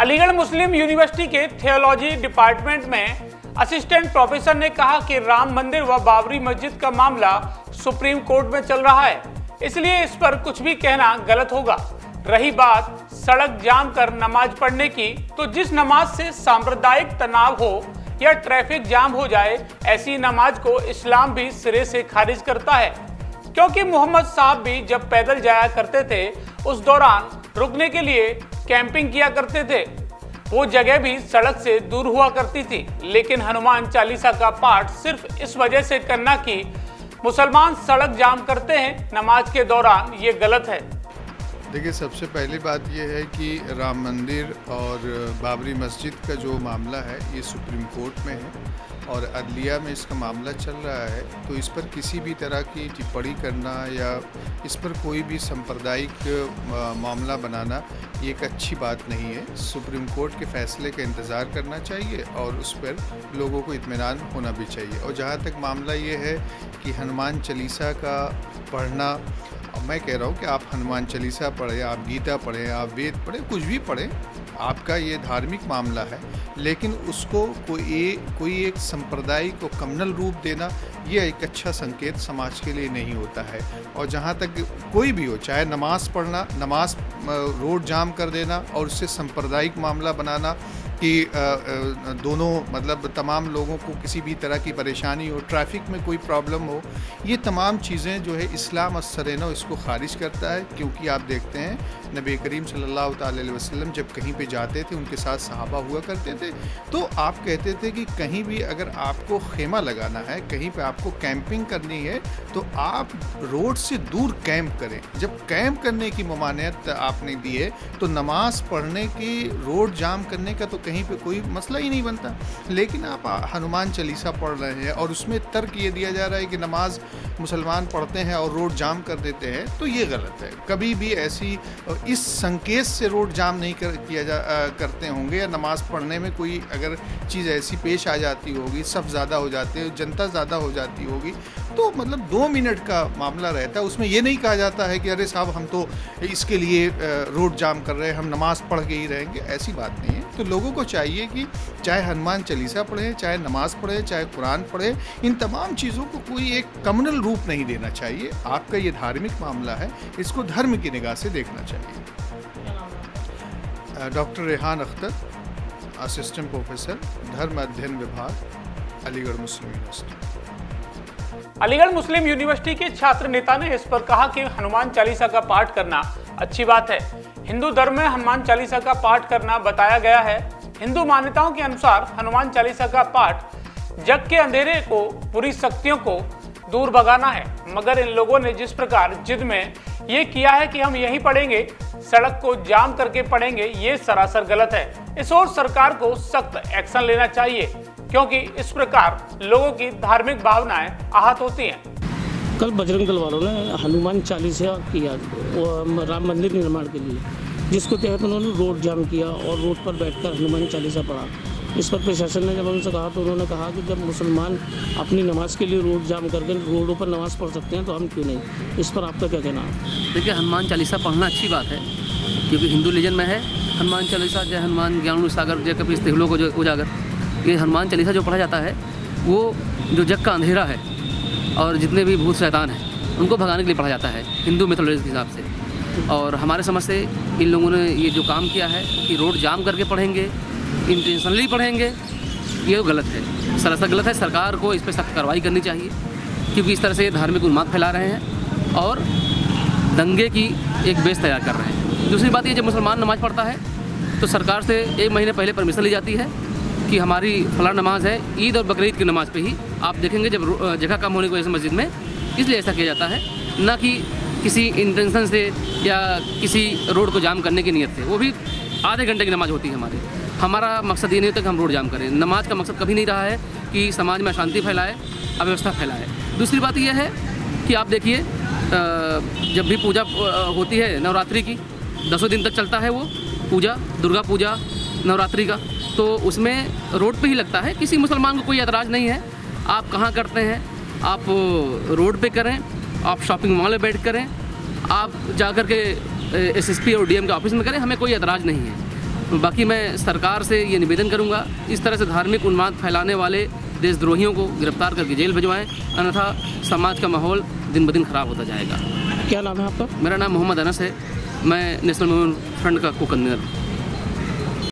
अलीगढ़ मुस्लिम university के theology department में assistant professor ने कहा कि राम मंदिर व बाबरी मस्जिद का मामला सुप्रीम कोर्ट में चल रहा है, इसलिए इस पर कुछ भी कहना गलत होगा। रही बात सड़क जाम कर नमाज पढ़ने की, तो जिस नमाज से सांप्रदायिक तनाव हो या ट्रैफिक जाम हो जाए, ऐसी नमाज को इस्लाम भी सिरे से खारिज करता है। क्योंकि मोहम्मद साहब भी जब पैदल जाया करते थे, उस दौरान रुकने के लिए कैंपिंग किया करते थे। वो जगह भी सड़क से दूर हुआ करती थी। लेकिन हनुमान चालीसा का पाठ सिर्फ इस वजह से करना कि मुसलमान सड़क जाम करते हैं नमाज के दौरान, ये गलत है। देखिए, सबसे पहली बात यह है कि राम मंदिर और बाबरी मस्जिद का जो मामला है ये सुप्रीम कोर्ट में है और अदलिया में इसका मामला चल रहा है। तो इस पर किसी भी तरह की टिप्पणी करना या इस पर कोई भी सांप्रदायिक मामला बनाना ये एक अच्छी बात नहीं है। सुप्रीम कोर्ट के फैसले का इंतज़ार करना चाहिए और उस पर लोगों को इत्मीनान होना भी चाहिए। और जहाँ तक मामला ये है कि हनुमान चालीसा का पढ़ना, मैं कह रहा हूँ कि आप हनुमान चालीसा पढ़ें, आप गीता पढ़ें, आप वेद पढ़ें, कुछ भी पढ़ें, आपका ये धार्मिक मामला है। लेकिन उसको कोई एक सांप्रदायिक और कम्युनल रूप देना ये एक अच्छा संकेत समाज के लिए नहीं होता है। और जहाँ तक कोई भी हो, चाहे नमाज पढ़ना, नमाज रोड जाम कर देना और उससे सांप्रदायिक मामला बनाना कि दोनों मतलब तमाम लोगों को किसी भी तरह की परेशानी हो, ट्रैफिक में कोई प्रॉब्लम हो, ये तमाम चीज़ें जो है इस्लाम अस्सरेनो इसको खारिज करता है। क्योंकि आप देखते हैं नबी करीम सल्लल्लाहु अलैहि वसल्लम जब कहीं पे जाते थे, उनके साथ सहाबा हुआ करते थे, तो आप कहते थे कि कहीं भी अगर आपको खेमा लगाना है, कहीं पे आपको कैंपिंग करनी है, तो आप रोड से दूर कैंप करें। जब कैंप करने की ममानियत आपने दी है, तो नमाज पढ़ने की, रोड जाम करने का तो कहीं पे कोई मसला ही नहीं बनता। लेकिन आप हनुमान चालीसा पढ़ रहे हैं और उसमें तर्क ये दिया जा रहा है कि नमाज मुसलमान पढ़ते हैं और रोड जाम कर देते हैं, तो ये गलत है। कभी भी ऐसी इस संकेत से रोड जाम नहीं करते होंगे, या नमाज पढ़ने में कोई अगर चीज़ ऐसी पेश आ जाती होगी, सफ़ ज़्यादा हो जाते हैं, जनता ज़्यादा हो जाती होगी, तो मतलब 2 मिनट का मामला रहता है। उसमें ये नहीं कहा जाता है कि अरे साहब हम तो इसके लिए रोड जाम कर रहे हैं, हम नमाज पढ़ के ही रहेंगे। ऐसी बात नहीं है। तो लोगों को चाहिए कि चाहे हनुमान चालीसा पढ़ें, चाहे नमाज पढ़ें, चाहे कुरान पढ़ें, इन तमाम चीज़ों को कोई एक कम्युनल रूप नहीं देना चाहिए। आपका ये धार्मिक मामला है, इसको धर्म की निगाह से देखना चाहिए। Doctor Rehan Akhtar, assistant professor, धर्म अध्ययन विभाग, अलीगढ़ मुस्लिम यूनिवर्सिटी। अलीगढ़ मुस्लिम यूनिवर्सिटी के छात्र नेता ने इस पर कहा कि हनुमान चालीसा का पाठ करना अच्छी बात है। हिंदू धर्म में हनुमान चालीसा का पाठ करना बताया गया है। हिंदू मान्यताओं के अनुसार हनुमान चालीसा का पाठ जग के अंधेरे को, बुरी शक्तियों को दूर भगाना है। मगर इन लोगों ने जिस प्रकार जिद में ये किया है कि हम यही पढ़ेंगे, सड़क को जाम करके पढ़ेंगे, ये सरासर गलत है। इस ओर सरकार को सख्त एक्शन लेना चाहिए, क्योंकि इस प्रकार लोगों की धार्मिक भावनाएं आहत होती हैं। कल बजरंग दल वालों ने हनुमान चालीसा किया राम मंदिर निर्माण के लिए, जिसको तहत उन्होंने रोड जाम किया और रोड पर बैठकर हनुमान चालीसा पढ़ा। इस पर प्रशासन ने जब उनसे कहा तो उन्होंने कहा कि जब मुसलमान अपनी नमाज के लिए रोड जाम करके रोडों पर नमाज़ पढ़ सकते हैं तो हम क्यों नहीं। इस पर आपका क्या कहना है? देखिए, हनुमान चालीसा पढ़ना अच्छी बात है, क्योंकि हिंदू रिलीजन में है हनुमान चालीसा, जय हनुमान ज्ञान सागर जय कपीस तिहुलों को जो उजागर। ये हनुमान चालीसा जो पढ़ा जाता है वो जो जग का अंधेरा है और जितने भी भूत शैतान हैं उनको भगाने के लिए पढ़ा जाता है हिंदू मैथोलॉजी के हिसाब से। और हमारे समझ से इन लोगों ने ये जो काम किया है कि रोड जाम करके पढ़ेंगे, इंटेंशनली पढ़ेंगे, ये गलत है, सरासर गलत है। सरकार को इस पर सख्त कार्रवाई करनी चाहिए, क्योंकि इस तरह से धार्मिक उन्माद फैला रहे हैं और दंगे की एक बेस तैयार कर रहे हैं। दूसरी बात ये, जब मुसलमान नमाज़ पढ़ता है तो सरकार से 1 महीने पहले परमिशन ली जाती है कि हमारी फलां नमाज है, ईद और बकरीद की नमाज पे ही आप देखेंगे जब जगह कम होने की वजह से मस्जिद में, इसलिए ऐसा किया जाता है, ना कि किसी इंटेंशन से या किसी रोड को जाम करने की नीयत से। वो भी आधे घंटे की नमाज होती है हमारा मकसद ये नहीं होता कि हम रोड जाम करें। नमाज का मकसद कभी नहीं रहा है कि समाज में अशांति फैलाए, अव्यवस्था फैलाए। दूसरी बात यह है कि आप देखिए, जब भी पूजा होती है नवरात्रि की, 10 दिन तक चलता है वो पूजा, दुर्गा पूजा नवरात्रि का, तो उसमें रोड पे ही लगता है। किसी मुसलमान को कोई एतराज़ नहीं है। आप कहाँ करते हैं, आप रोड पे करें, आप शॉपिंग मॉल में बैठ करें, आप जा कर के एसएसपी और डीएम के ऑफिस में करें, हमें कोई एतराज़ नहीं है। बाकी मैं सरकार से ये निवेदन करूंगा, इस तरह से धार्मिक उन्माद फैलाने वाले देशद्रोहियों को गिरफ्तार करके जेल भिजवाएं, अन्यथा समाज का माहौल दिन ब दिन खराब होता जाएगा। क्या नाम है आपका? मेरा नाम मोहम्मद अनस है, मैं नेशनल मूवमेंट फ्रंट का को कन्वीनर हूँ।